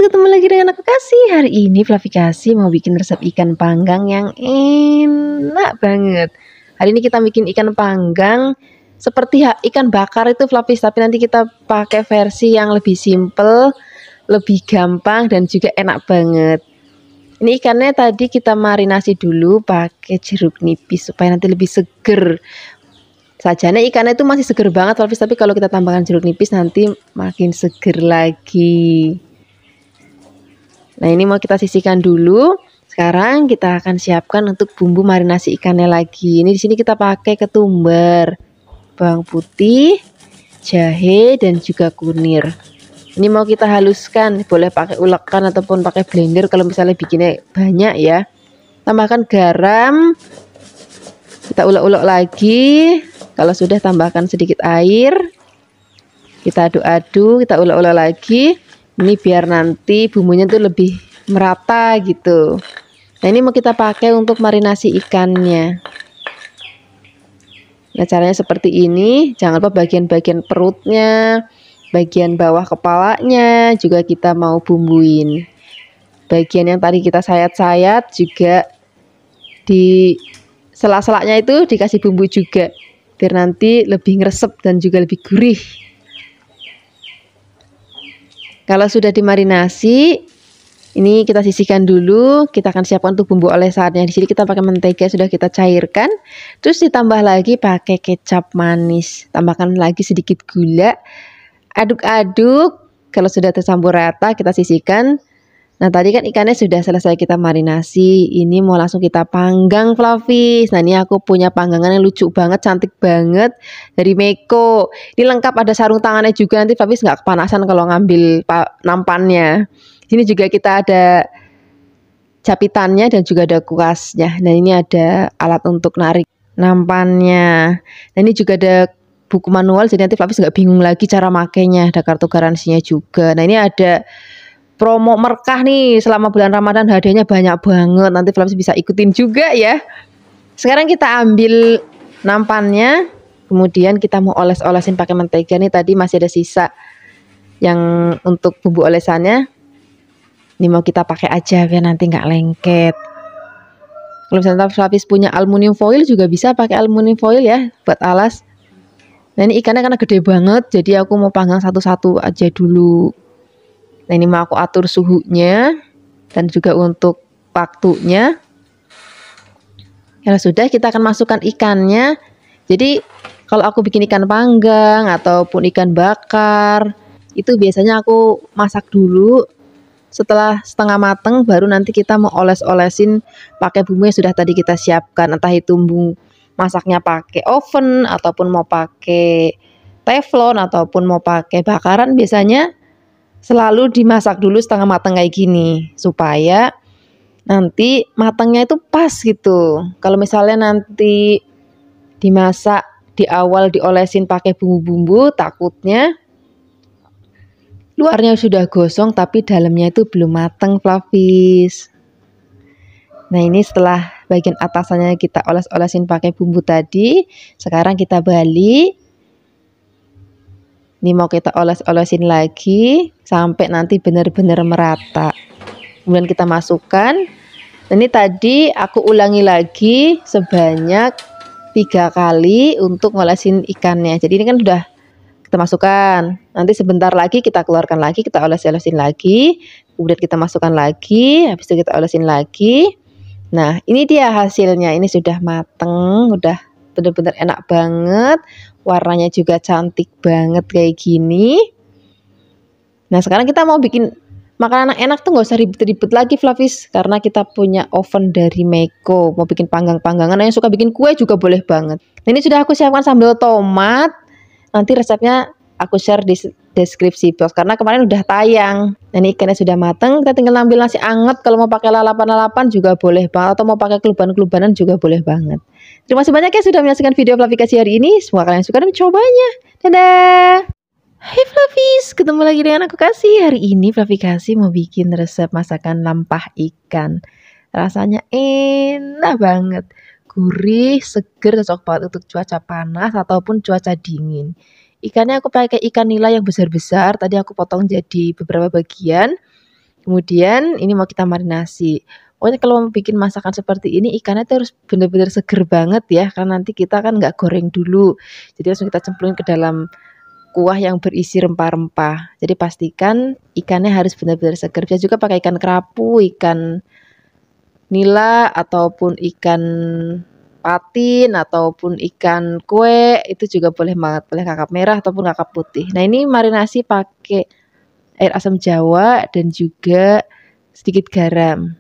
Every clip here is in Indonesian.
ketemu lagi dengan aku Kasih. Hari ini Fluffy Kasih mau bikin resep ikan panggang yang enak banget. Hari ini kita bikin ikan panggang seperti ikan bakar itu Fluffy, tapi nanti kita pakai versi yang lebih simple, lebih gampang dan juga enak banget. Ini ikannya tadi kita marinasi dulu pakai jeruk nipis supaya nanti lebih seger. Sajane ikannya itu masih seger banget Fluffy, tapi kalau kita tambahkan jeruk nipis nanti makin seger lagi. Nah, ini mau kita sisihkan dulu. Sekarang kita akan siapkan untuk bumbu marinasi ikannya lagi. Ini di sini kita pakai ketumbar, bawang putih, jahe dan juga kunir. Ini mau kita haluskan, boleh pakai ulekan ataupun pakai blender kalau misalnya bikinnya banyak ya. Tambahkan garam. Kita ulek-ulek lagi. Kalau sudah tambahkan sedikit air. Kita aduk-aduk, kita ulek-ulek lagi. Ini biar nanti bumbunya tuh lebih merata gitu. Nah, ini mau kita pakai untuk marinasi ikannya. Nah, caranya seperti ini. Jangan lupa bagian-bagian perutnya, bagian bawah kepalanya juga kita mau bumbuin. Bagian yang tadi kita sayat-sayat juga di sela-selanya itu dikasih bumbu juga, biar nanti lebih ngeresep dan juga lebih gurih. Kalau sudah dimarinasi, ini kita sisihkan dulu. Kita akan siapkan untuk bumbu olesannya. Di sini kita pakai mentega sudah kita cairkan. Terus ditambah lagi pakai kecap manis. Tambahkan lagi sedikit gula. Aduk-aduk. Kalau sudah tercampur rata, kita sisihkan. Nah, tadi kan ikannya sudah selesai kita marinasi. Ini mau langsung kita panggang Fluffy. Nah, ini aku punya panggangan yang lucu banget, cantik banget dari Meko. Ini lengkap, ada sarung tangannya juga. Nanti Fluffy nggak kepanasan kalau ngambil nampannya. Di sini juga kita ada japitannya dan juga ada kuasnya. Nah, ini ada alat untuk narik nampannya. Nah, ini juga ada buku manual, jadi nanti Fluffy nggak bingung lagi cara makainya. Ada kartu garansinya juga. Nah, ini ada promo Merkah nih selama bulan Ramadan, hadiahnya banyak banget. Nanti Fluffy bisa ikutin juga ya. Sekarang kita ambil nampannya, kemudian kita mau oles-olesin pakai mentega. Nih tadi masih ada sisa yang untuk bumbu olesannya. Ini mau kita pakai aja biar nanti nggak lengket. Kalau misalnya Fluffy punya aluminium foil juga bisa pakai aluminium foil ya buat alas. Nah, ini ikannya karena gede banget, jadi aku mau panggang satu-satu aja dulu. Nah, ini mau aku atur suhunya dan juga untuk waktunya. Kalau sudah, kita akan masukkan ikannya. Jadi kalau aku bikin ikan panggang ataupun ikan bakar, itu biasanya aku masak dulu. Setelah setengah mateng baru nanti kita mau oles-olesin pakai bumbu yang sudah tadi kita siapkan. Entah itu bumbu masaknya pakai oven ataupun mau pakai teflon ataupun mau pakai bakaran, biasanya selalu dimasak dulu setengah matang kayak gini supaya nanti matangnya itu pas gitu. Kalau misalnya nanti dimasak di awal diolesin pakai bumbu-bumbu, takutnya luarnya sudah gosong tapi dalamnya itu belum matang Fluffy. Nah, ini setelah bagian atasannya kita oles-olesin pakai bumbu tadi, sekarang kita balik. Ini mau kita oles-olesin lagi sampai nanti benar-benar merata. Kemudian kita masukkan. Ini tadi aku ulangi lagi sebanyak 3 kali untuk ngolesin ikannya. Jadi ini kan sudah kita masukkan. Nanti sebentar lagi kita keluarkan lagi, kita oles-olesin lagi. Kemudian kita masukkan lagi, habis itu kita olesin lagi. Nah, ini dia hasilnya. Ini sudah mateng, udah benar-benar enak banget. Warnanya juga cantik banget kayak gini. Nah, sekarang kita mau bikin makanan enak tuh nggak usah ribet-ribet lagi Fluffy, karena kita punya oven dari Meko. Mau bikin panggang-panggangan, yang suka bikin kue juga boleh banget. Nah, ini sudah aku siapkan sambal tomat. Nanti resepnya aku share di deskripsi box karena kemarin udah tayang. Nah, ini ikannya sudah mateng, kita tinggal ambil nasi anget. Kalau mau pakai lalapan-lalapan juga boleh banget, atau mau pakai keluban-kelubanan juga boleh banget. Terima kasih banyak ya sudah menyaksikan video Fluffy Kasih hari ini. Semoga kalian suka dan mencobanya. Dadah. Hai Fluffies, ketemu lagi dengan aku Kasih. Hari ini Fluffy Kasih mau bikin resep masakan lampah ikan. Rasanya enak banget. Gurih, seger, cocok banget untuk cuaca panas ataupun cuaca dingin. Ikannya aku pakai ikan nila yang besar-besar. Tadi aku potong jadi beberapa bagian. Kemudian ini mau kita marinasi. Pokoknya kalau mau bikin masakan seperti ini ikannya tuh harus benar-benar seger banget ya, karena nanti kita kan nggak goreng dulu. Jadi langsung kita cemplungin ke dalam kuah yang berisi rempah-rempah. Jadi pastikan ikannya harus benar-benar seger. Bisa juga pakai ikan kerapu, ikan nila, ataupun ikan patin, ataupun ikan kue, itu juga boleh banget. Boleh kakap merah ataupun kakap putih. Nah ini marinasi pakai air asam jawa dan juga sedikit garam.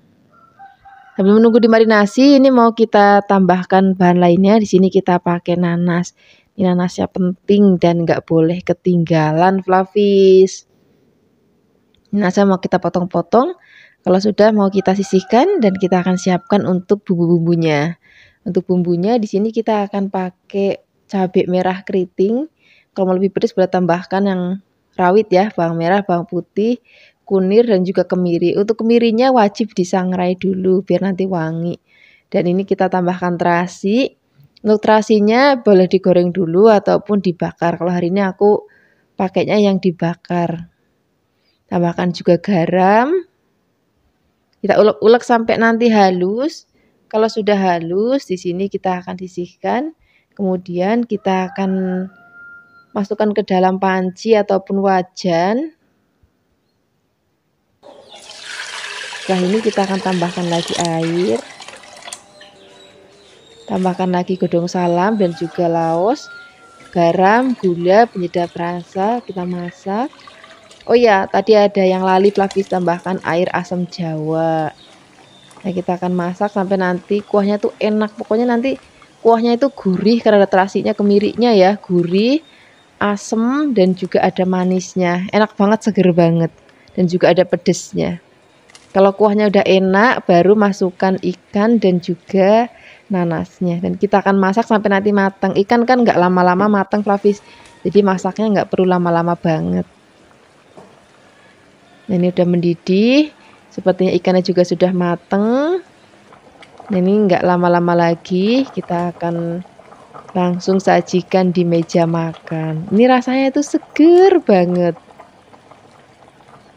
Sambil menunggu dimarinasi, ini mau kita tambahkan bahan lainnya. Di sini kita pakai nanas. Ini nanasnya penting dan nggak boleh ketinggalan, Flavis. Nanasnya mau kita potong-potong. Kalau sudah mau kita sisihkan dan kita akan siapkan untuk bumbu-bumbunya. Untuk bumbunya di sini kita akan pakai cabai merah keriting. Kalau mau lebih pedas boleh tambahkan yang rawit ya, bawang merah, bawang putih, kunir dan juga kemiri. Untuk kemirinya wajib disangrai dulu biar nanti wangi. Dan ini kita tambahkan terasi. Untuk terasinya boleh digoreng dulu ataupun dibakar. Kalau hari ini aku pakainya yang dibakar. Tambahkan juga garam. Kita ulek-ulek sampai nanti halus. Kalau sudah halus, di sini kita akan sisihkan. Kemudian kita akan masukkan ke dalam panci ataupun wajan. Setelah ini kita akan tambahkan lagi air. Tambahkan lagi godong salam dan juga laos, garam, gula, penyedap rasa, kita masak. Oh ya, tadi ada yang lali Flavis, tambahkan air asam jawa. Nah, kita akan masak sampai nanti kuahnya tuh enak. Pokoknya nanti kuahnya itu gurih karena ada terasinya, kemirinya ya, gurih, asem dan juga ada manisnya. Enak banget, seger banget. Dan juga ada pedesnya. Kalau kuahnya udah enak, baru masukkan ikan dan juga nanasnya. Dan kita akan masak sampai nanti matang. Ikan kan nggak lama-lama matang, Flavis. Jadi masaknya nggak perlu lama-lama banget. Nah, ini udah mendidih. Sepertinya ikannya juga sudah matang. Nah, ini nggak lama-lama lagi. Kita akan langsung sajikan di meja makan. Ini rasanya itu seger banget.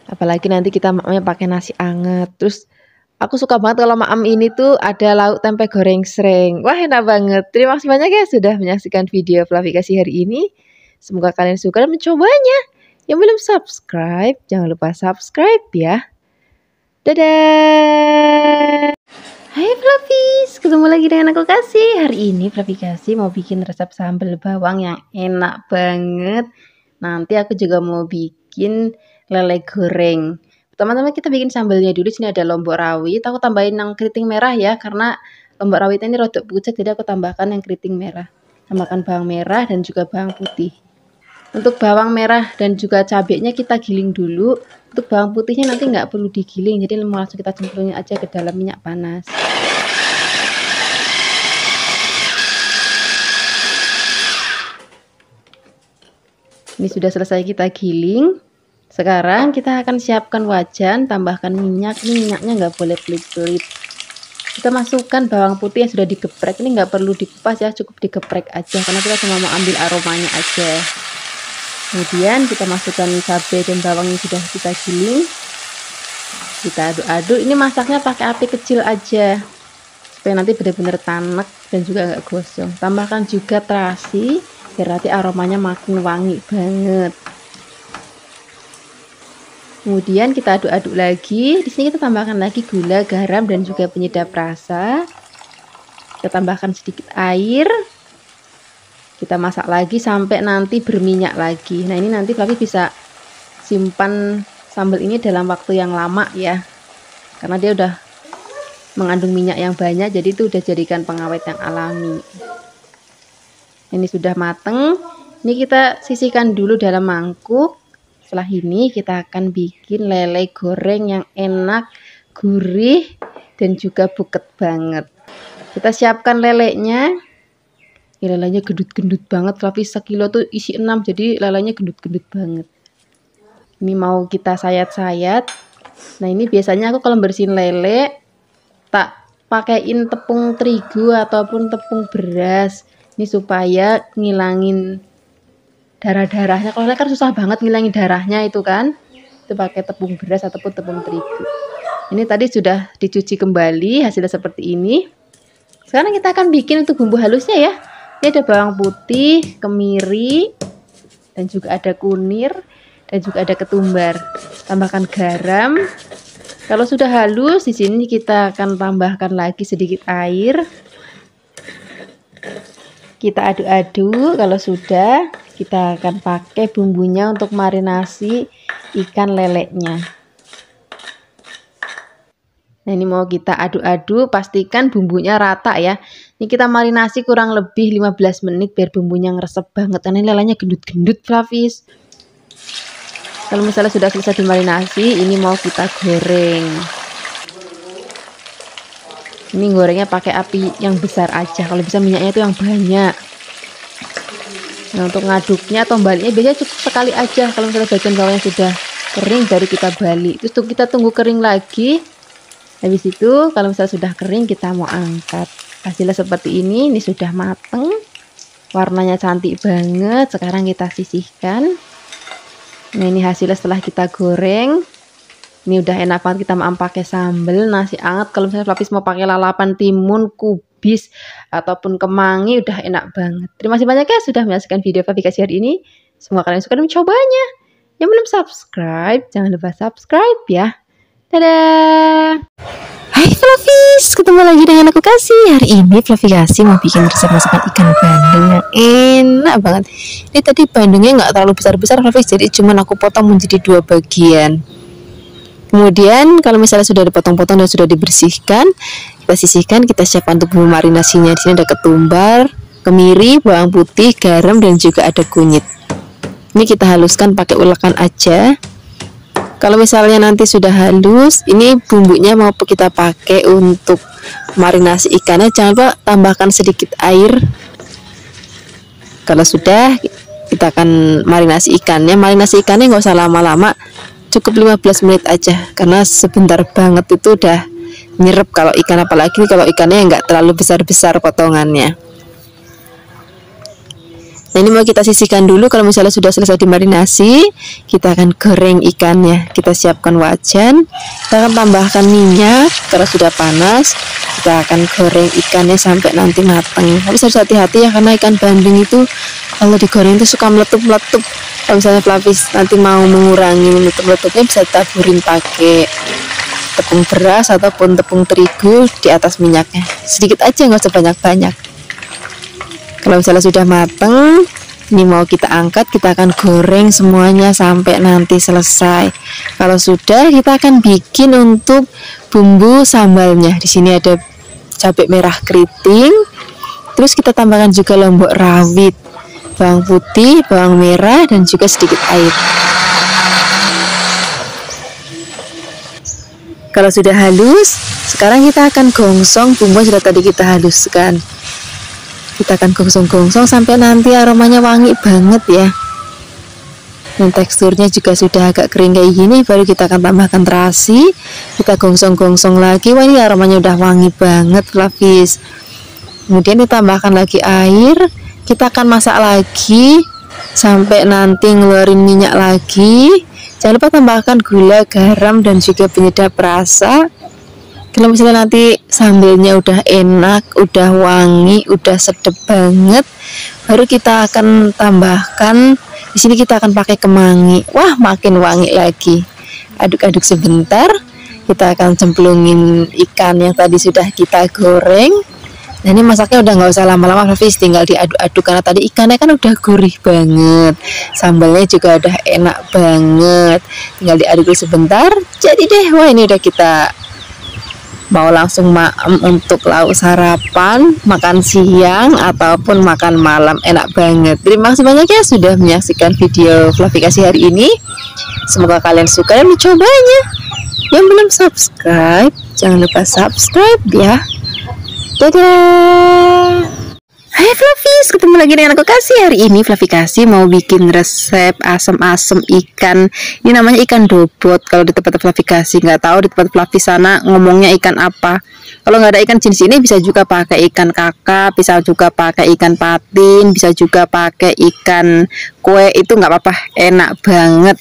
Apalagi nanti kita maamnya pakai nasi anget. Terus aku suka banget kalau maam ini tuh ada lauk tempe goreng sreng. Wah, enak banget. Terima kasih banyak ya sudah menyaksikan video Flavikasi hari ini. Semoga kalian suka dan mencobanya. Yang belum subscribe, jangan lupa subscribe ya. Dadah. Hai Flavis, ketemu lagi dengan aku Kasih. Hari ini Flavikasi mau bikin resep sambal bawang yang enak banget. Nanti aku juga mau bikin lele goreng. Teman-teman, kita bikin sambalnya dulu. Sini ada lombok rawit. Aku tambahin yang keriting merah ya, karena lombok rawitnya ini rodok pucat, jadi aku tambahkan yang keriting merah. Tambahkan bawang merah dan juga bawang putih. Untuk bawang merah dan juga cabenya kita giling dulu. Untuk bawang putihnya nanti nggak perlu digiling, jadi langsung kita cemplungin aja ke dalam minyak panas. Ini sudah selesai kita giling. Sekarang kita akan siapkan wajan, tambahkan minyak. Ini minyaknya nggak boleh pelit-pelit. Kita masukkan bawang putih yang sudah digeprek. Ini nggak perlu dikupas ya, cukup digeprek aja karena kita cuma mau ambil aromanya aja. Kemudian kita masukkan cabai dan bawang yang sudah kita giling. Kita aduk-aduk. Ini masaknya pakai api kecil aja supaya nanti benar-benar tanek dan juga nggak gosong. Tambahkan juga terasi biar nanti aromanya makin wangi banget. Kemudian kita aduk-aduk lagi. Di sini kita tambahkan lagi gula, garam dan juga penyedap rasa. Kita tambahkan sedikit air. Kita masak lagi sampai nanti berminyak lagi. Nah, ini nanti Flavis bisa simpan sambal ini dalam waktu yang lama ya. Karena dia udah mengandung minyak yang banyak, jadi itu udah jadikan pengawet yang alami. Ini sudah mateng. Ini kita sisihkan dulu dalam mangkuk. Setelah ini kita akan bikin lele goreng yang enak, gurih, dan juga buket banget. Kita siapkan lelenya. Ini lelenya gendut-gendut banget. Flavis sekilo tuh isi 6, jadi lelenya gendut-gendut banget. Ini mau kita sayat-sayat. Nah, ini biasanya aku kalau bersihin lele, tak pakaiin tepung terigu ataupun tepung beras. Ini supaya ngilangin darah-darahnya. Kalau lele kan susah banget ngilangin darahnya itu kan. itu pakai tepung beras ataupun tepung terigu. Ini tadi sudah dicuci kembali, hasilnya seperti ini. Sekarang kita akan bikin untuk bumbu halusnya ya. Ini ada bawang putih, kemiri, dan juga ada kunir, dan juga ada ketumbar. Tambahkan garam. Kalau sudah halus, di sini kita akan tambahkan lagi sedikit air. Kita aduk-aduk. Kalau sudah, kita akan pakai bumbunya untuk marinasi ikan leleknya. Nah, ini mau kita aduk-aduk, pastikan bumbunya rata ya. Ini kita marinasi kurang lebih 15 menit biar bumbunya ngeresep banget. Karena ini lelenya gendut-gendut, Flavis. Kalau misalnya sudah selesai dimarinasi, ini mau kita goreng. Ini gorengnya pakai api yang besar aja. Kalau bisa minyaknya itu yang banyak. Nah, untuk ngaduknya atau baliknya biasanya cukup sekali aja. Kalau misalnya bagian bawahnya sudah kering, baru kita balik. Terus kita tunggu kering lagi. Habis itu kalau misalnya sudah kering, kita mau angkat. Hasilnya seperti ini sudah mateng. Warnanya cantik banget. Sekarang kita sisihkan. Nah, ini hasilnya setelah kita goreng. Ini udah enak banget, kita mau pakai sambal nasi anget. Kalau misalnya Flavis mau pakai lalapan timun, kubis, ataupun kemangi, udah enak banget. Terima kasih banyak ya sudah menyaksikan video Flavis hari ini. Semoga kalian suka dan mencobanya. Yang belum subscribe, jangan lupa subscribe ya. Dadah. Hai Flavis, ketemu lagi dengan aku Kasih. Hari ini Flavis mau bikin resep masakan ikan bandeng yang enak banget. Ini tadi bandengnya nggak terlalu besar-besar Flavis, jadi cuman aku potong menjadi 2 bagian. Kemudian kalau misalnya sudah dipotong-potong dan sudah dibersihkan, kita sisihkan, kita siapkan untuk bumbu marinasinya. Di sini ada ketumbar, kemiri, bawang putih, garam, dan juga ada kunyit. Ini kita haluskan pakai ulekan aja. Kalau misalnya nanti sudah halus, ini bumbunya mau kita pakai untuk marinasi ikannya. Jangan lupa tambahkan sedikit air. Kalau sudah, kita akan marinasi ikannya. Marinasi ikannya nggak usah lama-lama, cukup 15 menit aja, karena sebentar banget itu udah nyerep kalau ikan, apalagi kalau ikannya nggak terlalu besar-besar potongannya. Nah, ini mau kita sisihkan dulu. Kalau misalnya sudah selesai dimarinasi, kita akan goreng ikannya. Kita siapkan wajan, kita akan tambahkan minyak. Kalau sudah panas, kita akan goreng ikannya sampai nanti matang. Tapi harus hati-hati ya, karena ikan bandeng itu kalau digoreng itu suka meletup-meletup. Kalau misalnya Flavis nanti mau mengurangi meletup-meletupnya, bisa taburin pakai tepung beras ataupun tepung terigu di atas minyaknya. Sedikit aja, nggak usah banyak-banyak. Kalau misalnya sudah mateng, ini mau kita angkat, kita akan goreng semuanya sampai nanti selesai. Kalau sudah, kita akan bikin untuk bumbu sambalnya. Di sini ada cabai merah keriting, terus kita tambahkan juga lombok rawit, bawang putih, bawang merah, dan juga sedikit air. Kalau sudah halus, sekarang kita akan gongsong bumbu yang sudah tadi kita haluskan. Kita akan gongsong-gongsong sampai nanti aromanya wangi banget ya. Dan teksturnya juga sudah agak kering kayak gini, baru kita akan tambahkan terasi. Kita gongsong-gongsong lagi. Wah, ini aromanya udah wangi banget Flavis. Kemudian ditambahkan lagi air. Kita akan masak lagi sampai nanti ngeluarin minyak lagi. Jangan lupa tambahkan gula, garam, dan juga penyedap rasa. Kalau misalnya nanti sambalnya udah enak, udah wangi, udah sedap banget, baru kita akan tambahkan. Di sini kita akan pakai kemangi. Wah, makin wangi lagi. Aduk-aduk sebentar. Kita akan cemplungin ikan yang tadi sudah kita goreng. Nah, ini masaknya udah nggak usah lama-lama, Flavis, tinggal diaduk-aduk karena tadi ikannya kan udah gurih banget, sambalnya juga udah enak banget. Tinggal diaduk sebentar, jadi deh. Wah, ini udah kita mau langsung untuk lauk sarapan, makan siang, ataupun makan malam. Enak banget. Terima kasih banyak ya sudah menyaksikan video Flavis hari ini. Semoga kalian suka dan mencobanya. Yang belum subscribe, jangan lupa subscribe ya. Dadah. Hai Flavis, ketemu lagi dengan aku Kasih. Hari ini Flavis mau bikin resep asam-asam ikan. Ini namanya ikan dobot. Kalau di tempat Flavis, nggak tahu di tempat Flavis sana ngomongnya ikan apa. Kalau nggak ada ikan jenis ini, bisa juga pakai ikan kakap, bisa juga pakai ikan patin, bisa juga pakai ikan kue. Itu nggak apa-apa, enak banget.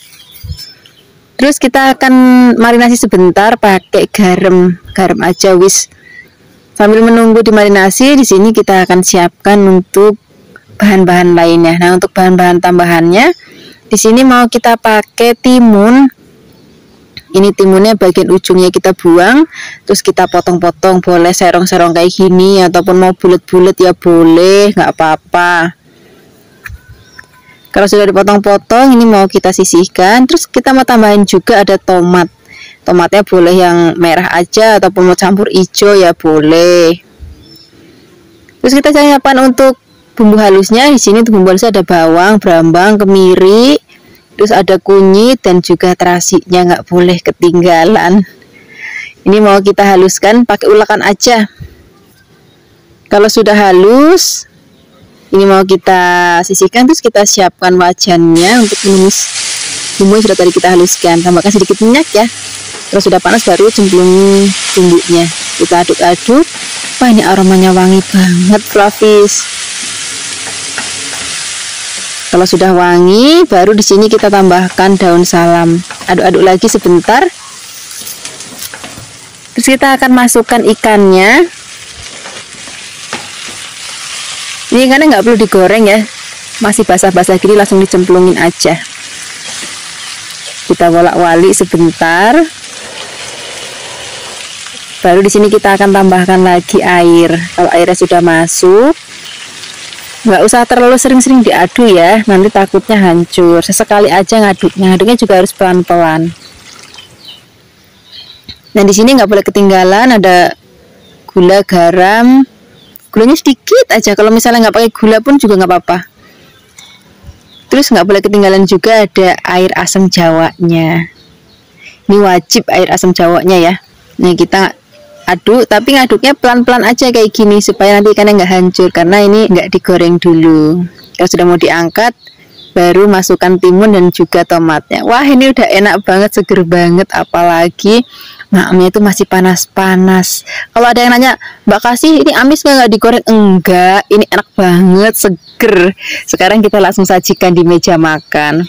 Terus kita akan marinasi sebentar pakai garam aja wis. Sambil menunggu dimarinasi, di sini kita akan siapkan untuk bahan-bahan lainnya. Nah, untuk bahan-bahan tambahannya, di sini mau kita pakai timun. Ini timunnya bagian ujungnya kita buang, terus kita potong-potong, boleh serong-serong kayak gini, ataupun mau bulat-bulat ya boleh, nggak apa-apa. Kalau sudah dipotong-potong, ini mau kita sisihkan. Terus kita mau tambahin juga ada tomat. Tomatnya boleh yang merah aja ataupun mau campur hijau ya boleh. Terus kita siapkan untuk bumbu halusnya. Di sini untuk bumbu halusnya ada bawang, brambang, kemiri, terus ada kunyit dan juga terasinya, nggak boleh ketinggalan. Ini mau kita haluskan pakai ulakan aja. Kalau sudah halus, ini mau kita sisihkan, terus kita siapkan wajannya untuk menumis bumbu yang sudah tadi kita haluskan. Tambahkan sedikit minyak ya. Kalau sudah panas baru cemplungi bumbunya. Kita aduk-aduk. Wah, ini aromanya wangi banget, Flavis. Kalau sudah wangi, baru di sini kita tambahkan daun salam. Aduk-aduk lagi sebentar. Terus kita akan masukkan ikannya. Ini ikannya nggak perlu digoreng ya, masih basah-basah gini langsung dicemplungin aja. Kita bolak-balik sebentar. Baru di sini kita akan tambahkan lagi air. Kalau airnya sudah masuk, nggak usah terlalu sering-sering diaduk ya, nanti takutnya hancur. Sesekali aja ngaduknya. Ngaduknya juga harus pelan-pelan. Nah, di sini nggak boleh ketinggalan ada gula, garam. Gulanya sedikit aja, kalau misalnya nggak pakai gula pun juga nggak apa-apa. Terus nggak boleh ketinggalan juga ada air asam jawanya. Ini wajib air asam jawanya ya. Nah, kita aduk, tapi ngaduknya pelan-pelan aja kayak gini supaya nanti ikannya nggak hancur, karena ini nggak digoreng dulu. Kalau sudah mau diangkat, baru masukkan timun dan juga tomatnya. Wah, ini udah enak banget, seger banget, apalagi maamnya itu masih panas-panas. Kalau ada yang nanya, Mbak Kasih ini amis nggak digoreng? Enggak, ini enak banget, seger. Sekarang kita langsung sajikan di meja makan.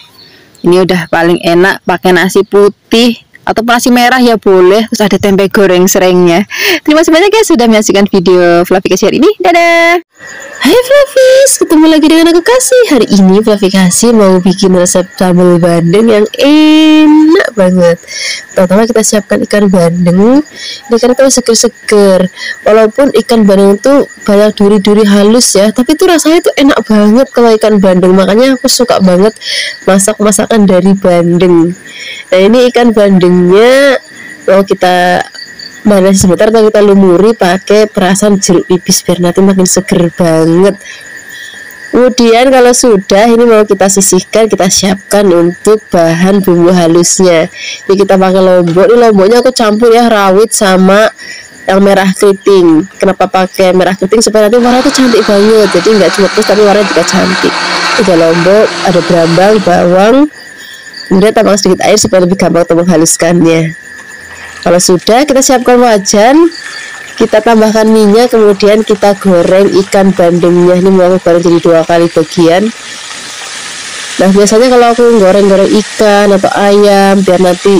Ini udah paling enak pakai nasi putih ataupun nasi merah ya boleh. Terus ada tempe goreng serengnya. Terima kasih banyak ya sudah menyaksikan video Flavi Kasih hari ini. Dadah. Hai Flavis, ketemu lagi dengan aku Kasih. Hari ini Flavi Kasih mau bikin resep sambal bandeng yang enak banget. Pertama kita siapkan ikan bandeng. Ikan itu seger-seger. Walaupun ikan bandeng itu banyak duri-duri halus ya, tapi itu rasanya tuh enak banget kalau ikan bandeng. Makanya aku suka banget masak masakan dari bandeng. Nah, ini ikan bandengnya mau kita marinasi sebentar atau kita lumuri pakai perasan jeruk nipis biar nanti makin seger banget. Kemudian kalau sudah, ini mau kita sisihkan, kita siapkan untuk bahan bumbu halusnya. Ini kita pakai lombok. Ini lomboknya aku campur ya, rawit sama yang merah keriting. Kenapa pakai merah keriting? Supaya nanti warnanya itu cantik banget. Jadi nggak cuma terus tapi warnanya juga cantik. Ada lombok, ada brambang, bawang. Kemudian tambahkan sedikit air supaya lebih gampang untuk menghaluskannya. Kalau sudah, kita siapkan wajan, kita tambahkan minyak, kemudian kita goreng ikan bandengnya. Ini mau aku goreng jadi 2 kali bagian. Nah, biasanya kalau aku goreng-goreng ikan atau ayam biar nanti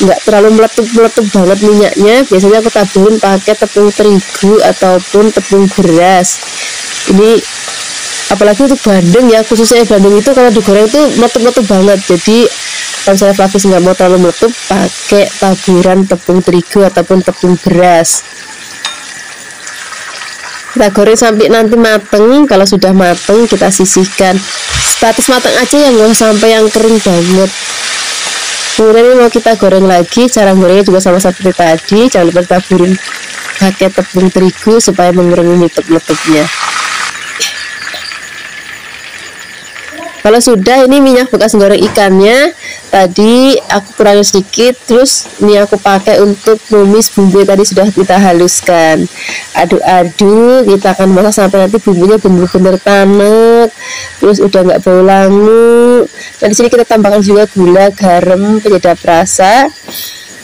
nggak terlalu meletup-meletup banget minyaknya, biasanya aku taburin pakai tepung terigu ataupun tepung beras. Ini apalagi untuk bandeng ya, khususnya bandeng itu kalau digoreng itu meletup-meletup banget. Jadi kalau saya Flavis nggak mau terlalu meletup, pakai taburan tepung terigu ataupun tepung beras. Kita goreng sampai nanti mateng. Kalau sudah mateng, kita sisihkan. Status mateng aja ya, nggak sampai yang kering banget. Kemudian ini mau kita goreng lagi. Cara gorengnya juga sama seperti tadi. Jangan lupa taburin pakai tepung terigu supaya mengurangi meletup-meletupnya. Kalau sudah, ini minyak bekas goreng ikannya tadi aku kurangin sedikit. Terus ini aku pakai untuk numis bumbu tadi sudah kita haluskan. Aduk-aduk, kita akan masak sampai nanti bumbunya benar-benar tanek, terus udah nggak bau langu. Dan di sini kita tambahkan juga gula, garam, penyedap rasa.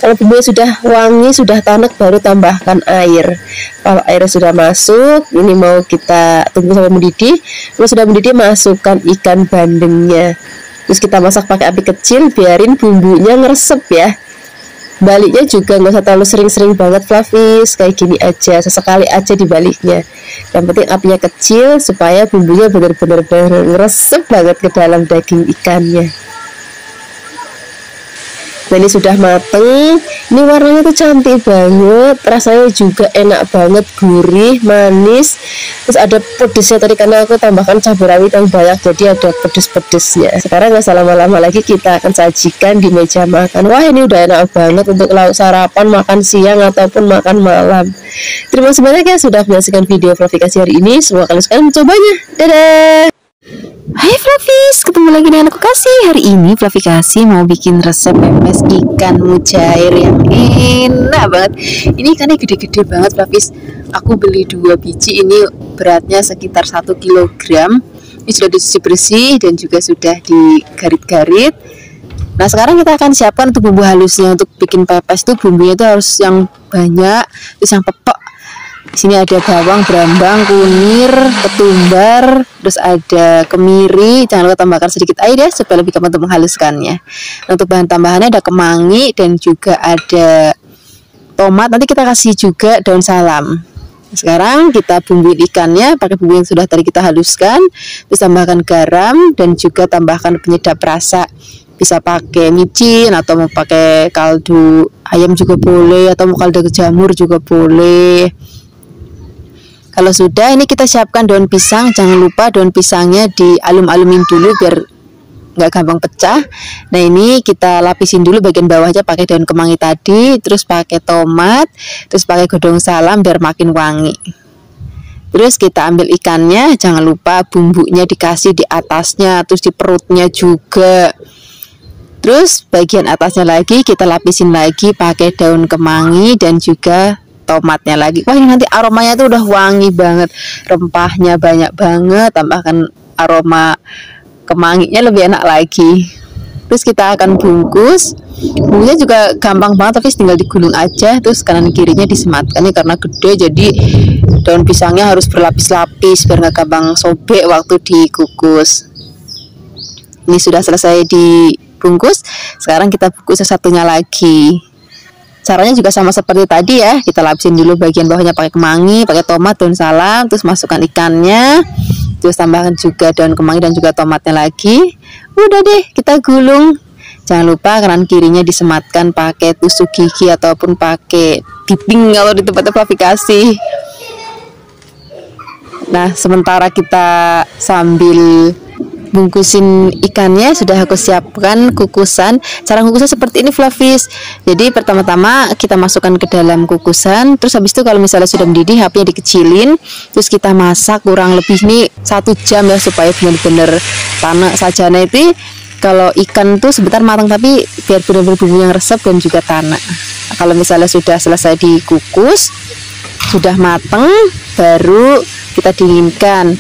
Kalau bumbunya sudah wangi, sudah tanek, baru tambahkan air. Kalau airnya sudah masuk, ini mau kita tunggu sampai mendidih. Kalau sudah mendidih, masukkan ikan bandengnya. Terus kita masak pakai api kecil, biarin bumbunya ngeresep ya. Baliknya juga nggak usah terlalu sering-sering banget Flavis, kayak gini aja, sesekali aja dibaliknya. Yang penting apinya kecil supaya bumbunya benar-benar ngeresep banget ke dalam daging ikannya. Nah ini sudah mateng, ini warnanya tuh cantik banget, rasanya juga enak banget, gurih, manis. Terus ada pedesnya tadi karena aku tambahkan cabai rawit yang banyak, jadi ada pedes-pedesnya. Sekarang nggak usah lama-lama lagi, kita akan sajikan di meja makan. Wah ini udah enak banget untuk lauk sarapan, makan siang ataupun makan malam. Terima kasih banyak ya sudah menyaksikan video Fluffy Kasih hari ini. Semoga kalian suka mencobanya. Dadah. Hai Fluffies, ketemu lagi dengan aku Kasih. Hari ini Fluffy Kasih mau bikin resep pepes ikan mujair yang enak banget. Ini ikannya gede-gede banget Fluffies. Aku beli 2 biji, ini beratnya sekitar 1 kg. Ini sudah dicuci bersih dan juga sudah digarit-garit. Nah sekarang kita akan siapkan untuk bumbu halusnya. Untuk bikin pepes itu bumbunya itu harus yang banyak, terus yang pepek. Di sini ada bawang, brambang, kunir, ketumbar, terus ada kemiri. Jangan lupa tambahkan sedikit air ya supaya lebih gampang untuk menghaluskannya. Untuk bahan tambahannya ada kemangi dan juga ada tomat. Nanti kita kasih juga daun salam. Sekarang kita bumbuin ikannya pakai bumbu yang sudah tadi kita haluskan. Terus tambahkan garam dan juga tambahkan penyedap rasa. Bisa pakai micin atau mau pakai kaldu ayam juga boleh, atau mau kaldu jamur juga boleh. Kalau sudah, ini kita siapkan daun pisang. Jangan lupa daun pisangnya dialum-alumin dulu biar nggak gampang pecah. Nah ini kita lapisin dulu bagian bawahnya pakai daun kemangi tadi, terus pakai tomat, terus pakai godong salam biar makin wangi. Terus kita ambil ikannya, jangan lupa bumbunya dikasih di atasnya, terus di perutnya juga. Terus bagian atasnya lagi kita lapisin lagi pakai daun kemangi dan juga tomatnya lagi. Wah ini nanti aromanya tuh udah wangi banget, rempahnya banyak banget, tambahkan aroma kemanginya lebih enak lagi. Terus kita akan bungkus. Bumbunya juga gampang banget, tapi tinggal digulung aja. Terus kanan kirinya disematkan karena gede, jadi daun pisangnya harus berlapis-lapis biar nggak gampang sobek waktu dikukus. Ini sudah selesai dibungkus. Sekarang kita bungkus satunya lagi. Caranya juga sama seperti tadi ya. Kita lapisin dulu bagian bawahnya pakai kemangi, pakai tomat, daun salam, terus masukkan ikannya, terus tambahkan juga daun kemangi dan juga tomatnya lagi. Udah deh, kita gulung. Jangan lupa kanan kirinya disematkan pakai tusuk gigi ataupun pakai piping kalau di tempatnya Fluffy Kasih. Nah, sementara kita sambil bungkusin ikannya, sudah aku siapkan kukusan. Cara kukusnya seperti ini Fluffies. Jadi pertama-tama kita masukkan ke dalam kukusan. Terus habis itu kalau misalnya sudah mendidih, apinya dikecilin. Terus kita masak kurang lebih nih 1 jam ya, supaya benar-benar tanak sajana itu. Kalau ikan tuh sebentar matang, tapi biar benar-benar bumbu yang resep dan juga tanak. Nah, kalau misalnya sudah selesai dikukus, sudah matang, baru kita dinginkan.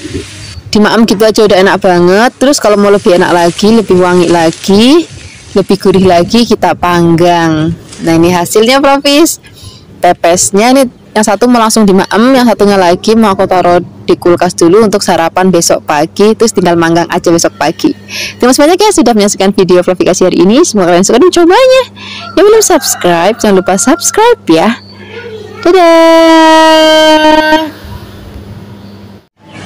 Dimaem gitu aja udah enak banget. Terus kalau mau lebih enak lagi, lebih wangi lagi, lebih gurih lagi, kita panggang. Nah ini hasilnya Fluffies. Pepesnya ini yang satu mau langsung dimaem, yang satunya lagi mau aku taruh di kulkas dulu untuk sarapan besok pagi. Terus tinggal manggang aja besok pagi. Terima kasih banyak ya sudah menyaksikan video Fluffy Kasih hari ini. Semoga kalian suka mencobanya. Yang belum subscribe, jangan lupa subscribe ya. Dadah.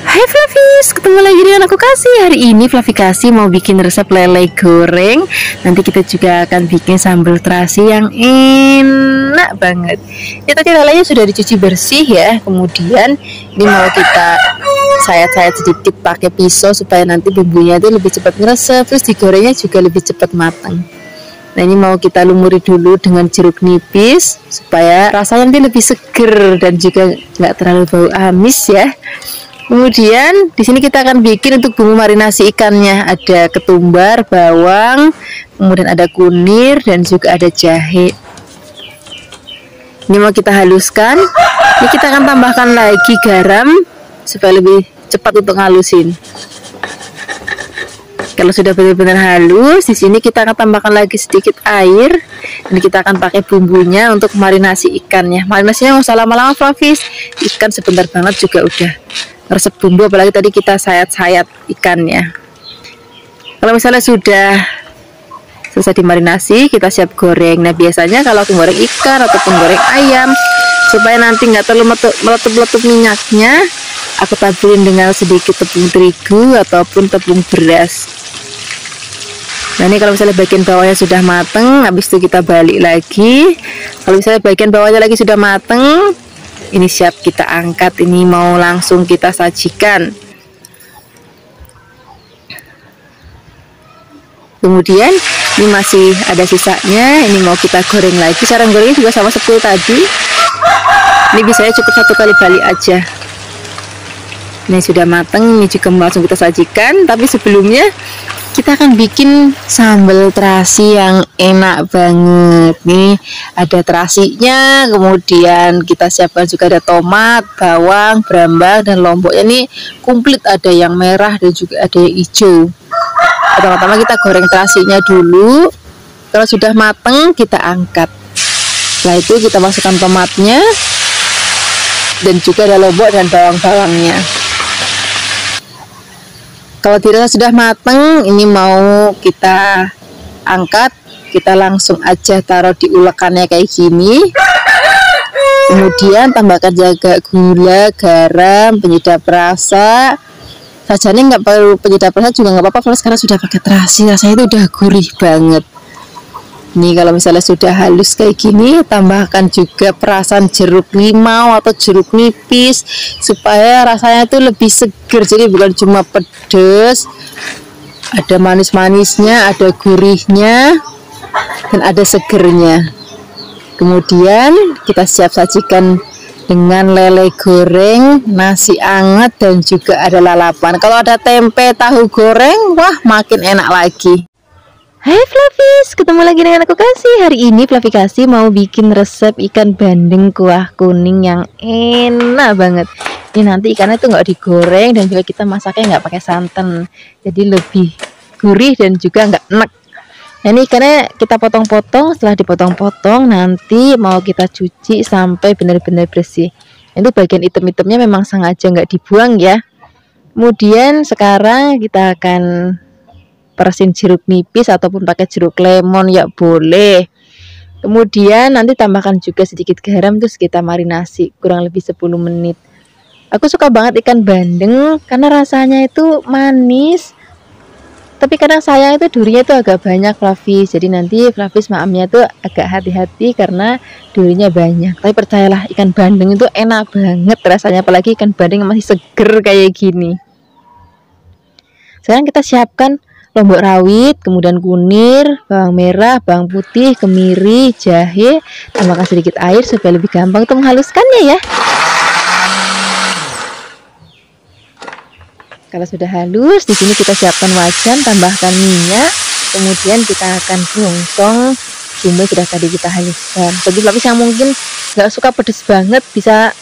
Hai Fluffies, ketemu lagi dengan aku Kasih. Hari ini Fluffy Kasih mau bikin resep lele goreng. Nanti kita juga akan bikin sambal terasi yang enak banget. Ya tadi lelenya sudah dicuci bersih ya. Kemudian ini mau kita sayat-sayat sedikit pakai pisau supaya nanti bumbunya itu lebih cepat ngeresep. Terus digorengnya juga lebih cepat matang. Nah ini mau kita lumuri dulu dengan jeruk nipis supaya rasanya nanti lebih seger dan juga nggak terlalu bau amis ya. Kemudian di sini kita akan bikin untuk bumbu marinasi ikannya. Ada ketumbar, bawang, kemudian ada kunir dan juga ada jahe. Ini mau kita haluskan. Ini kita akan tambahkan lagi garam supaya lebih cepat untuk ngalusin. Kalau sudah benar-benar halus, di sini kita akan tambahkan lagi sedikit air. Dan kita akan pakai bumbunya untuk marinasi ikannya. Marinasinya nggak usah lama-lama Fluffies. Ikan sebentar banget juga udah resep bumbu, apalagi tadi kita sayat-sayat ikannya. Kalau misalnya sudah selesai dimarinasi, kita siap goreng. Nah biasanya kalau aku goreng ikan ataupun goreng ayam, supaya nanti nggak terlalu meletup-letup minyaknya, aku taburin dengan sedikit tepung terigu ataupun tepung beras. Nah ini kalau misalnya bagian bawahnya sudah mateng, habis itu kita balik lagi. Kalau misalnya bagian bawahnya lagi sudah mateng, ini siap kita angkat. Ini mau langsung kita sajikan. Kemudian ini masih ada sisanya, ini mau kita goreng lagi. Cara gorengnya juga sama seperti tadi. Ini biasanya cukup 1 kali balik aja. Ini sudah mateng, ini juga langsung kita sajikan. Tapi sebelumnya kita akan bikin sambal terasi yang enak banget. Nih ada terasinya, kemudian kita siapkan juga ada tomat, bawang, brambang, dan lomboknya ini komplit, ada yang merah dan juga ada yang hijau. Pertama-tama kita goreng terasinya dulu. Kalau sudah mateng kita angkat. Setelah itu kita masukkan tomatnya dan juga ada lombok dan bawang-bawangnya. Kalau dirasa sudah mateng, ini mau kita angkat, kita langsung aja taruh di ulekannya kayak gini. Kemudian tambahkan juga gula, garam, penyedap rasa. Sajanya nggak perlu penyedap rasa juga nggak apa-apa, karena sudah pakai terasi, rasanya itu udah gurih banget. Nih kalau misalnya sudah halus kayak gini, tambahkan juga perasan jeruk limau atau jeruk nipis supaya rasanya itu lebih seger. Jadi bukan cuma pedas, ada manis-manisnya, ada gurihnya, dan ada segernya. Kemudian kita siap sajikan dengan lele goreng, nasi anget, dan juga ada lalapan. Kalau ada tempe tahu goreng, wah makin enak lagi. Hai Flavis, ketemu lagi dengan aku Kasih. Hari ini Flavi Kasih mau bikin resep ikan bandeng kuah kuning yang enak banget. Ini nanti ikannya tuh nggak digoreng dan juga kita masaknya nggak pakai santan, jadi lebih gurih dan juga nggak enek. Nah ini ikannya kita potong-potong, setelah dipotong-potong nanti mau kita cuci sampai benar-benar bersih. Itu bagian item-itemnya memang sengaja nggak dibuang ya. Kemudian sekarang kita akan perasin jeruk nipis ataupun pakai jeruk lemon ya boleh. Kemudian nanti tambahkan juga sedikit garam, terus kita marinasi kurang lebih 10 menit. Aku suka banget ikan bandeng karena rasanya itu manis, tapi kadang sayang itu durinya itu agak banyak Flavis. Jadi nanti Flavis maamnya itu agak hati-hati karena durinya banyak. Tapi percayalah ikan bandeng itu enak banget rasanya, apalagi ikan bandeng yang masih seger kayak gini. Sekarang kita siapkan lombok rawit, kemudian kunir, bawang merah, bawang putih, kemiri, jahe. Tambahkan sedikit air supaya lebih gampang untuk menghaluskannya ya. Kalau sudah halus, di sini kita siapkan wajan, tambahkan minyak, kemudian kita akan tungsong bumbu sudah tadi kita haluskan. Bagi Flavis yang mungkin nggak suka pedes banget, bisa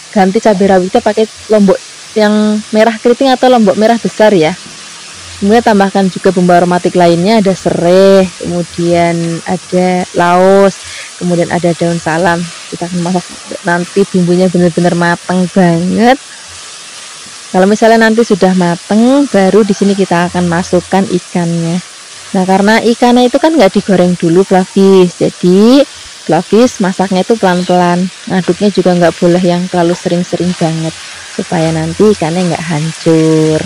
ganti cabai rawitnya pakai lombok yang merah keriting atau lombok merah besar ya. Kemudian tambahkan juga bumbu aromatik lainnya, ada serai, kemudian ada laos, kemudian ada daun salam. Kita akan masak nanti bumbunya benar-benar matang banget. Kalau misalnya nanti sudah matang, baru di sini kita akan masukkan ikannya. Nah karena ikannya itu kan nggak digoreng dulu Flavis, jadi Flavis masaknya itu pelan-pelan. Ngaduknya juga nggak boleh yang terlalu sering-sering banget, supaya nanti ikannya nggak hancur.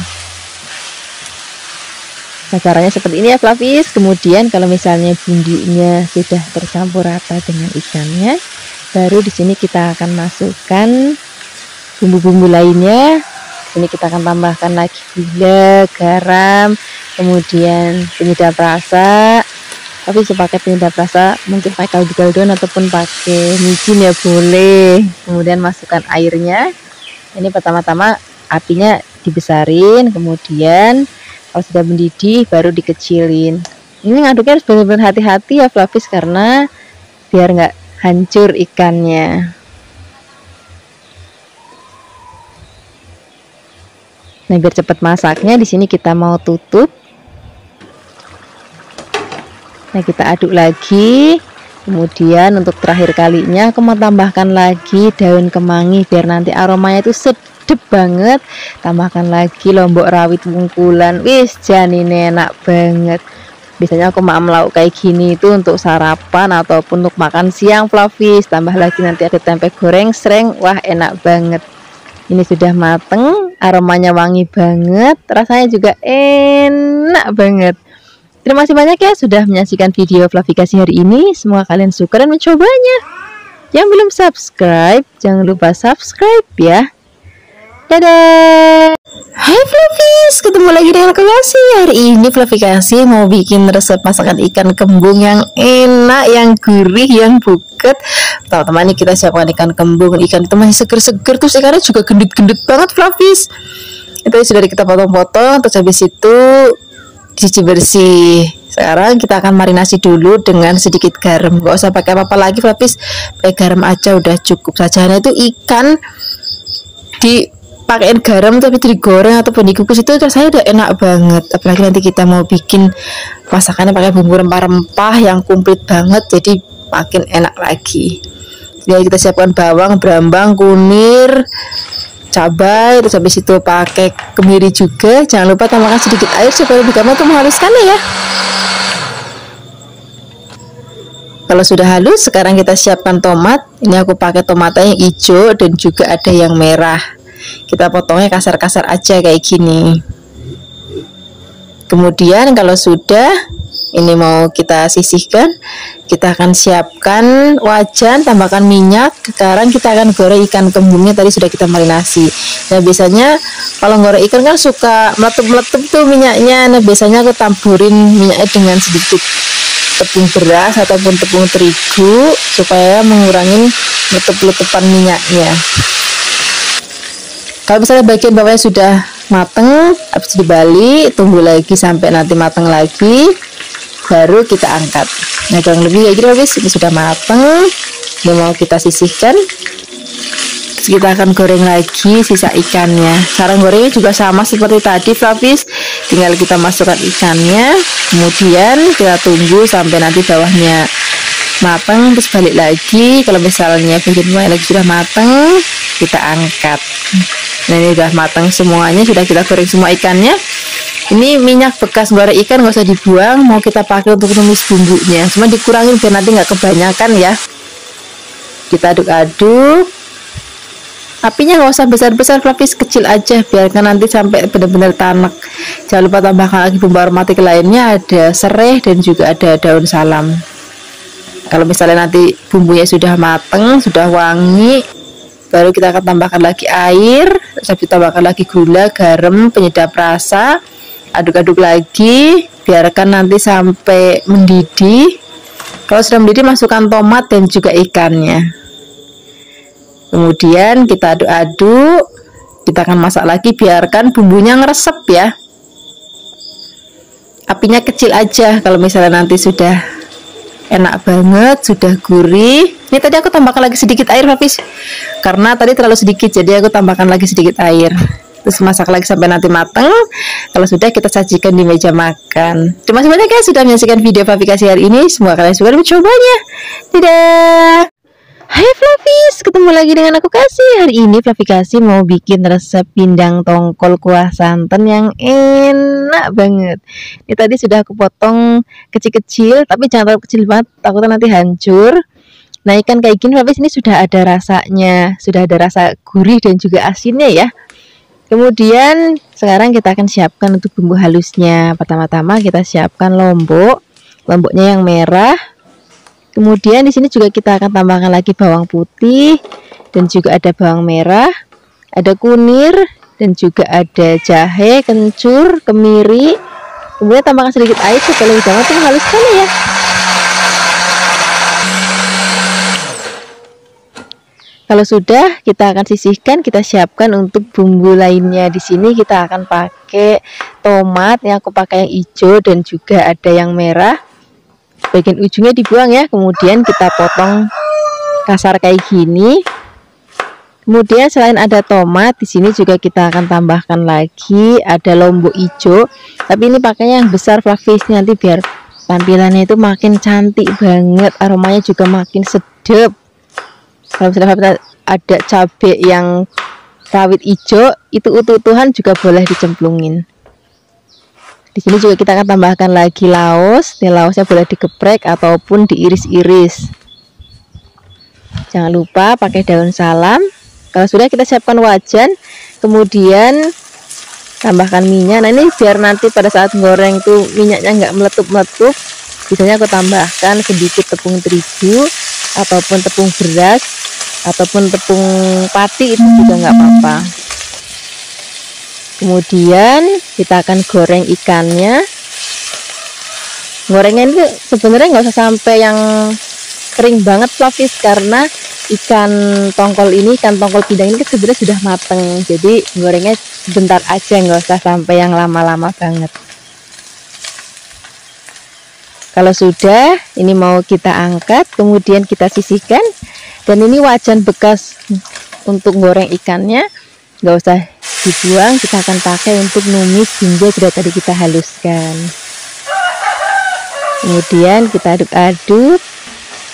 Nah caranya seperti ini ya Flavis. Kemudian kalau misalnya bumbunya sudah tercampur rata dengan ikannya, baru di sini kita akan masukkan bumbu-bumbu lainnya. Ini kita akan tambahkan lagi gula, garam, kemudian penyedap rasa. Tapi sepakai penyedap rasa mungkin pakai kaldu daun ataupun pakai micin ya boleh. Kemudian masukkan airnya. Ini pertama-tama apinya dibesarin, kemudian kalau sudah mendidih baru dikecilin. Ini ngaduknya harus benar-benar hati-hati ya Flavis, karena biar nggak hancur ikannya. Nah biar cepat masaknya, di sini kita mau tutup. Nah kita aduk lagi. Kemudian untuk terakhir kalinya aku mau tambahkan lagi daun kemangi biar nanti aromanya itu sedep banget. Tambahkan lagi lombok rawit wungkulan, wis janine enak banget. Biasanya aku makan lauk kayak gini itu untuk sarapan ataupun untuk makan siang Flavis. Tambah lagi nanti ada tempe goreng sreng, wah enak banget. Ini sudah mateng, aromanya wangi banget, rasanya juga enak banget. Terima kasih banyak ya sudah menyaksikan video Flavikasi hari ini. Semoga kalian suka dan mencobanya. Yang belum subscribe, jangan lupa subscribe ya. Dadah. Hai Flavis, ketemu lagi dengan Flavikasi. Hari ini Flavikasi mau bikin resep masakan ikan kembung yang enak, yang gurih, yang buket. Teman-teman, ini kita siapkan ikan kembung. Ikan itu masih seger-seger, terus ikannya juga gendut-gendut banget Flavis. Itu sudah kita potong-potong, terus habis itu cuci bersih. Sekarang kita akan marinasi dulu dengan sedikit garam. Gak usah pakai apa-apa lagi Flavis, pakai garam aja udah cukup saja. Nah itu ikan dipakein garam tapi digoreng ataupun dikukus itu rasanya udah enak banget. Apalagi nanti kita mau bikin masakannya pakai bumbu rempah-rempah yang komplit banget, jadi makin enak lagi. Jadi kita siapkan bawang, brambang, kunir, cabai, terus habis itu pakai kemiri juga. Jangan lupa tambahkan sedikit air supaya lebih gampang untuk menghaluskannya ya. Kalau sudah halus, sekarang kita siapkan tomat. Ini aku pakai tomatnya yang hijau dan juga ada yang merah. Kita potongnya kasar-kasar aja kayak gini. Kemudian kalau sudah, ini mau kita sisihkan, kita akan siapkan wajan, tambahkan minyak. Sekarang kita akan goreng ikan kembungnya, tadi sudah kita marinasi. Nah biasanya kalau goreng ikan kan suka meletup-meletup tuh minyaknya. Nah biasanya aku taburin minyaknya dengan sedikit tepung beras ataupun tepung terigu supaya mengurangi letup-letupan minyaknya. Kalau misalnya bagian bawahnya sudah mateng, habis dibalik, tunggu lagi sampai nanti mateng lagi, baru kita angkat. Nah kurang lebih kayak gitu guys, ini sudah mateng. Ini mau kita sisihkan. Terus kita akan goreng lagi sisa ikannya. Cara gorengnya juga sama seperti tadi Flavis, tinggal kita masukkan ikannya, kemudian kita tunggu sampai nanti bawahnya matang, terus balik lagi. Kalau misalnya bagian bawah lagi sudah matang, kita angkat. Nah ini udah matang semuanya, sudah kita goreng semua ikannya. Ini minyak bekas goreng ikan nggak usah dibuang, mau kita pakai untuk numis bumbunya, cuma dikurangin biar nanti nggak kebanyakan ya. Kita aduk-aduk, apinya nggak usah besar-besar Flavis, kecil aja biarkan nanti sampai benar-benar tanek. Jangan lupa tambahkan lagi bumbu aromatik lainnya, ada serai dan juga ada daun salam. Kalau misalnya nanti bumbunya sudah mateng, sudah wangi, baru kita akan tambahkan lagi air, terus ditambahkan lagi gula, garam, penyedap rasa. Aduk-aduk lagi, biarkan nanti sampai mendidih. Kalau sudah mendidih, masukkan tomat dan juga ikannya. Kemudian kita aduk-aduk, kita akan masak lagi, biarkan bumbunya ngeresep ya. Apinya kecil aja kalau misalnya nanti sudah enak banget, sudah gurih. Ini tadi aku tambahkan lagi sedikit air Flavis, karena tadi terlalu sedikit, jadi aku tambahkan lagi sedikit air. Terus masak lagi sampai nanti matang. Kalau sudah, kita sajikan di meja makan. Terima kasih banyak ya sudah menyaksikan video Flavikasi hari ini. Semoga kalian suka dan mencobanya. Dadah. Hai Flavis, ketemu lagi dengan aku Kasih. Hari ini Flavikasi mau bikin resep pindang tongkol kuah santan yang enak banget. Ini tadi sudah aku potong kecil-kecil, tapi jangan terlalu kecil banget, takutnya nanti hancur. Nah ikan kayak gini Flavis, ini sudah ada rasanya, sudah ada rasa gurih dan juga asinnya ya. Kemudian sekarang kita akan siapkan untuk bumbu halusnya. Pertama-tama kita siapkan lomboknya yang merah. Kemudian di sini juga kita akan tambahkan lagi bawang putih dan juga ada bawang merah, ada kunir dan juga ada jahe, kencur, kemiri. Kemudian tambahkan sedikit air supaya lebih gampang menghaluskannya ya. Kalau sudah, kita akan sisihkan, kita siapkan untuk bumbu lainnya. Di sini kita akan pakai tomat, yang aku pakai yang hijau dan juga ada yang merah. Bagian ujungnya dibuang ya, kemudian kita potong kasar kayak gini. Kemudian selain ada tomat, di sini juga kita akan tambahkan lagi ada lombok hijau. Tapi ini pakainya yang besar Flavis, nanti biar tampilannya itu makin cantik banget, aromanya juga makin sedap. Kalau misalnya ada cabai yang rawit hijau itu utuh-utuhan juga boleh dicemplungin. Di sini juga kita akan tambahkan lagi laos. Ini laosnya boleh digeprek ataupun diiris-iris. Jangan lupa pakai daun salam. Kalau sudah, kita siapkan wajan, kemudian tambahkan minyak. Nah, ini biar nanti pada saat goreng tuh minyaknya nggak meletup-meletup. Biasanya aku tambahkan sedikit tepung terigu ataupun tepung beras ataupun tepung pati, itu juga nggak apa-apa. Kemudian kita akan goreng ikannya. Gorengnya ini sebenarnya nggak usah sampai yang kering banget Flavis, karena ikan tongkol pindang ini sebenarnya sudah mateng. Jadi gorengnya sebentar aja, nggak usah sampai yang lama-lama banget. Kalau sudah, ini mau kita angkat, kemudian kita sisihkan. Dan ini wajan bekas untuk goreng ikannya, nggak usah dibuang, kita akan pakai untuk numis bumbu sudah tadi kita haluskan. Kemudian kita aduk-aduk,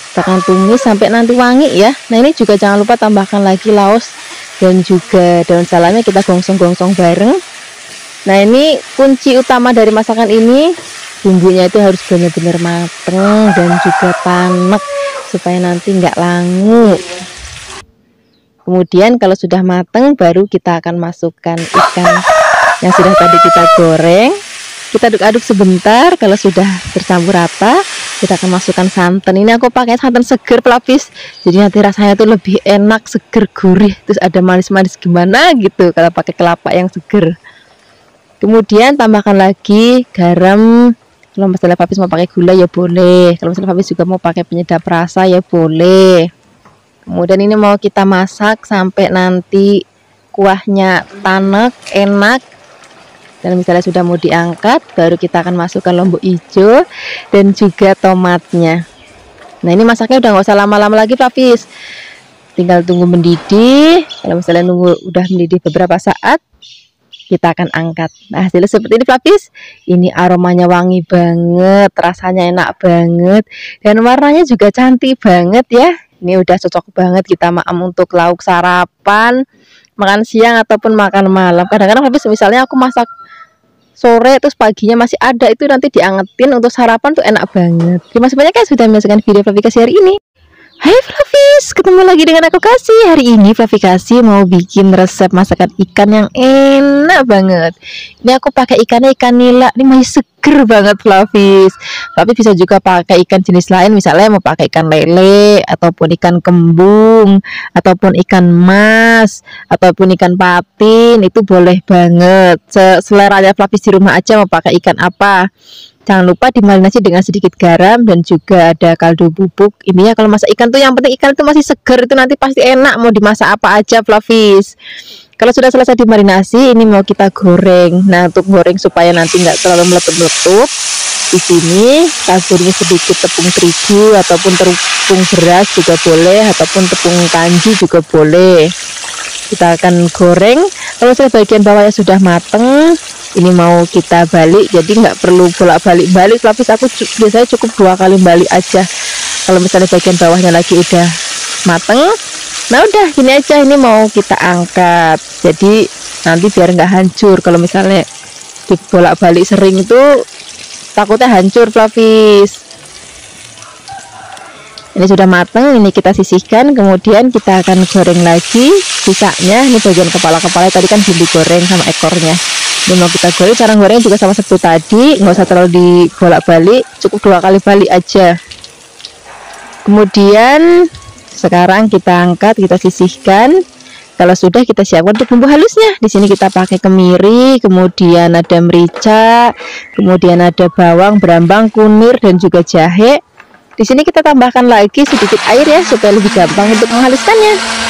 kita akan tumis sampai nanti wangi ya. Nah, ini juga jangan lupa tambahkan lagi laos dan juga daun salamnya, kita gongsong-gongsong bareng. Nah, ini kunci utama dari masakan ini, bumbunya itu harus benar-benar mateng dan juga panek supaya nanti nggak langu. Kemudian kalau sudah mateng, baru kita akan masukkan ikan yang sudah tadi kita goreng. Kita aduk-aduk sebentar. Kalau sudah tercampur rata, kita akan masukkan santan. Ini aku pakai santan seger Flavis, jadi nanti rasanya tuh lebih enak, seger, gurih, terus ada manis-manis gimana gitu kalau pakai kelapa yang seger. Kemudian tambahkan lagi garam. Kalau misalnya Flavis mau pakai gula ya boleh. Kalau misalnya Flavis juga mau pakai penyedap rasa ya boleh. Kemudian ini mau kita masak sampai nanti kuahnya tanek, enak. Dan misalnya sudah mau diangkat, baru kita akan masukkan lombok hijau dan juga tomatnya. Nah, ini masaknya udah nggak usah lama-lama lagi Flavis. Tinggal tunggu mendidih. Kalau misalnya nunggu udah mendidih beberapa saat, kita akan angkat. Nah, hasilnya seperti ini Flavis. Ini aromanya wangi banget, rasanya enak banget, dan warnanya juga cantik banget ya. Ini udah cocok banget kita untuk lauk sarapan, makan siang ataupun makan malam. Kadang-kadang Flavis misalnya aku masak sore terus paginya masih ada, itu nanti diangetin untuk sarapan tuh enak banget. Terima kasih banyak ya sudah menyaksikan video Flavikasi hari ini. Hai Flavis, ketemu lagi dengan aku Kasih. Hari ini Flavikasi mau bikin resep masakan ikan yang enak banget. Ini aku pakai ikannya ikan nila. Ini masih seger banget Flavis. Flavis bisa juga pakai ikan jenis lain, misalnya mau pakai ikan lele ataupun ikan kembung ataupun ikan mas ataupun ikan patin, itu boleh banget. Seleranya Flavis di rumah aja mau pakai ikan apa. Jangan lupa dimarinasi dengan sedikit garam dan juga ada kaldu bubuk. Ini ya kalau masak ikan tuh yang penting ikan itu masih segar, itu nanti pasti enak mau dimasak apa aja Flavis. Kalau sudah selesai dimarinasi, ini mau kita goreng. Nah, untuk goreng supaya nanti nggak terlalu meletup-meletup, di sini taburnya sedikit tepung terigu ataupun tepung beras juga boleh, ataupun tepung kanji juga boleh. Kita akan goreng. Kalau sudah bagian bawahnya sudah mateng, ini mau kita balik, jadi nggak perlu bolak-balik Flavis. Aku biasanya cukup 2 kali balik aja kalau misalnya bagian bawahnya lagi udah mateng. Nah, udah gini aja, ini mau kita angkat, jadi nanti biar nggak hancur. Kalau misalnya dibolak-balik sering itu takutnya hancur Flavis. Ini sudah mateng, ini kita sisihkan, kemudian kita akan goreng lagi sisanya. Ini bagian kepala-kepala tadi kan belum digoreng sama ekornya. Ini mau kita goreng, cara gorengnya juga sama seperti tadi, nggak usah terlalu dibolak-balik, cukup 2 kali balik aja. Kemudian sekarang kita angkat, kita sisihkan. Kalau sudah, kita siapkan untuk bumbu halusnya. Di sini kita pakai kemiri, kemudian ada merica, kemudian ada bawang, brambang, kunir dan juga jahe. Di sini kita tambahkan lagi sedikit air ya supaya lebih gampang untuk menghaluskannya.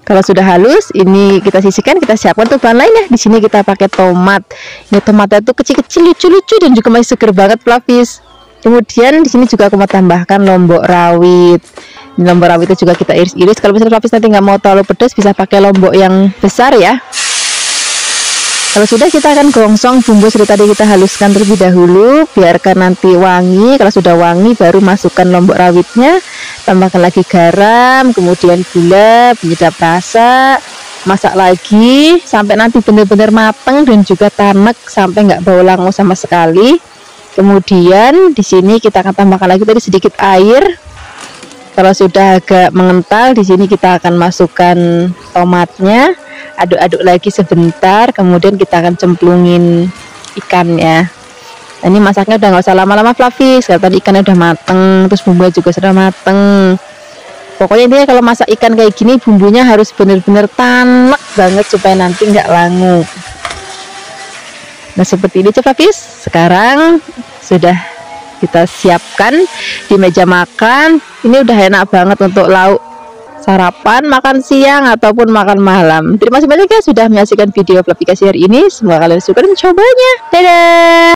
Kalau sudah halus, ini kita sisihkan, kita siapkan untuk bahan lainnya. Di sini kita pakai tomat. Ini tomatnya itu kecil-kecil, lucu-lucu dan juga masih seger banget Flavis. Kemudian di sini juga aku mau tambahkan lombok rawit. Ini lombok rawitnya juga kita iris-iris. Kalau misalnya Flavis nanti nggak mau terlalu pedas, bisa pakai lombok yang besar ya. Kalau sudah, kita akan gongsong bumbu seperti tadi kita haluskan terlebih dahulu, biarkan nanti wangi. Kalau sudah wangi, baru masukkan lombok rawitnya tambahkan lagi garam, kemudian gula, penyedap rasa, masak lagi sampai nanti benar-benar matang dan juga tanek sampai nggak bau langu sama sekali. Kemudian di sini kita akan tambahkan lagi tadi sedikit air. Kalau sudah agak mengental, di sini kita akan masukkan tomatnya, aduk-aduk lagi sebentar, kemudian kita akan cemplungin ikannya. Nah, ini masaknya udah nggak usah lama-lama Flavis, karena tadi ikannya udah mateng, terus bumbunya juga sudah mateng. Pokoknya intinya kalau masak ikan kayak gini bumbunya harus bener-bener tanek banget supaya nanti nggak langu. Nah seperti ini Flavis. Sekarang sudah kita siapkan di meja makan. Ini udah enak banget untuk lauk sarapan, makan siang ataupun makan malam. Terima kasih banyak ya sudah menyaksikan video aplikasi hari ini. Semoga kalian suka dan mencobanya. Dadah.